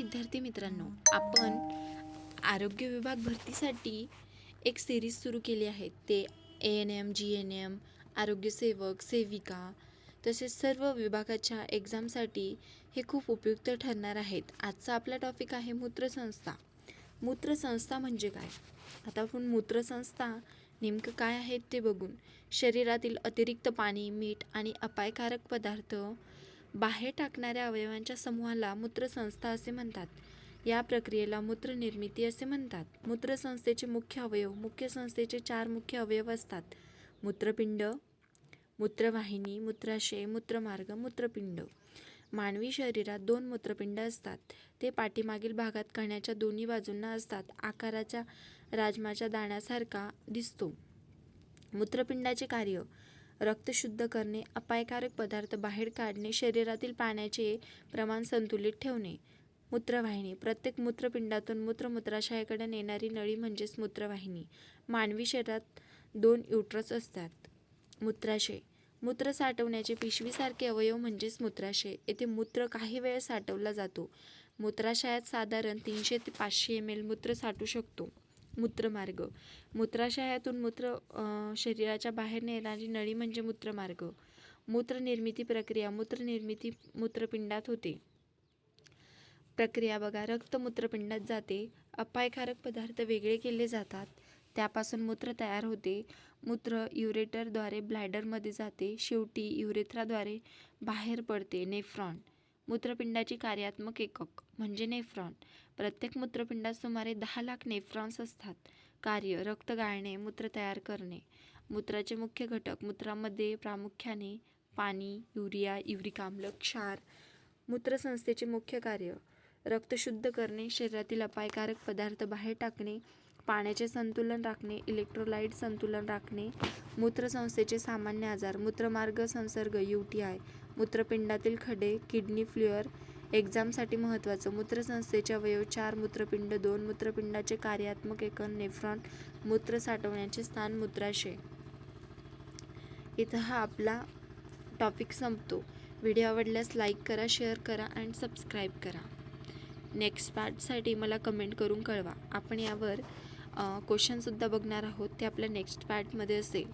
विद्यार्थी मित्रांनो, आपण आरोग्य विभाग भरतीसाठी एक सिरीज सुरू केली आहे. ते ANM, GNM, आरोग्यसेवक, सेविका तसेच सर्व विभागाच्या एक्झामसाठी हे खूप उपयुक्त ठरणार आहेत. आजचा आपला टॉपिक आहे मूत्रसंस्था. मूत्रसंस्था म्हणजे काय? आता आपण मूत्रसंस्था नेमकं काय आहेत ते बघून. शरीरातील अतिरिक्त पाणी, मीठ आणि अपायकारक पदार्थ बाहेर टाकणाऱ्या अवयवांच्या समूहाला मूत्रसंस्था असे म्हणतात. या प्रक्रियेला मूत्रनिर्मिती असे म्हणतात. मूत्रसंस्थेचे मुख्य अवयव. मूत्रसंस्थेचे 4 मुख्य अवयव असतात. मूत्रपिंड, मूत्रवाहिनी, मूत्राशय, मूत्रमार्ग, मूत्रपिंड. मानवी शरीरात 2 मूत्रपिंड असतात. ते पाठीमागील भागात कण्याच्या दोन्ही बाजूंना असतात. आकाराच्या राजमाच्या दाण्यासारखा दिसतो. मूत्रपिंडाचे कार्य: रक्त शुद्ध करणे, अपायकारक पदार्थ बाहेर काढणे, शरीरातील पाण्याचे प्रमाण संतुलित ठेवणे. मूत्रवाहिनी: प्रत्येक मूत्रपिंडातून मूत्राशयाकडे नेणारी नळी म्हणजेच मूत्रवाहिनी. मानवी शरीरात 2 युट्रस असतात. मूत्राशय: मूत्र साठवण्याचे पिशवीसारखे अवयव म्हणजेच मूत्राशय. येथे मूत्र काही वेळ साठवला जातो. मूत्राशयात साधारण 300 ते 500 ml मूत्र साठू शकतो. मूत्रमार्ग: मूत्राशयातून मूत्र शरीराच्या बाहेर नेणारी नळी म्हणजे मूत्रमार्ग. मूत्रनिर्मिती प्रक्रिया: मूत्रनिर्मिती मूत्रपिंडात होते. प्रक्रिया बघा. रक्त मूत्रपिंडात जाते. अपायकारक पदार्थ वेगळे केले जातात. त्यापासून मूत्र तयार होते. मूत्र युरेटरद्वारे ब्लॅडरमध्ये जाते. शेवटी युरेथ्राद्वारे बाहेर पडते. नेफ्रॉन: मूत्रपिंडाची कार्यात्मक एकक म्हणजे नेफ्रॉन. प्रत्येक मूत्रपिंडात सुमारे 10 लाख नेफ्रॉन्स असतात. कार्य: रक्त गाळणे, मूत्र तयार करणे. मूत्राचे मुख्य घटक: मूत्रामध्ये प्रामुख्याने पाणी, युरिया, युरिक आम्ल, क्षार. मूत्रसंस्थेचे मुख्य कार्य: रक्त शुद्ध करणे, शरीरातील अपायकारक पदार्थ बाहेर टाकणे, पाण्याचे संतुलन राखणे, इलेक्ट्रोलाइट संतुलन राखणे. मूत्रसंस्थेचे सामान्य आजार: मूत्रमार्ग संसर्ग UTI, मूत्रपिंडातील खडे, किडनी फेल्युअर. एक्झामसाठी महत्त्वाचं: मूत्रसंस्थेचे अवयव 4 मूत्रपिंड, 2 मूत्रपिंडाचे कार्यात्मक एकक नेफ्रॉन, मूत्र साठवण्याचे स्थान मूत्राशय. इथं हा आपला टॉपिक संपतो. व्हिडिओ आवडल्यास लाईक करा, शेअर करा आणि सबस्क्राईब करा. नेक्स्ट पार्टसाठी मला कमेंट करून कळवा. आपण यावर क्वेश्चनसुद्धा बघणार आहोत. ते आपल्या नेक्स्ट पार्टमध्ये असेल.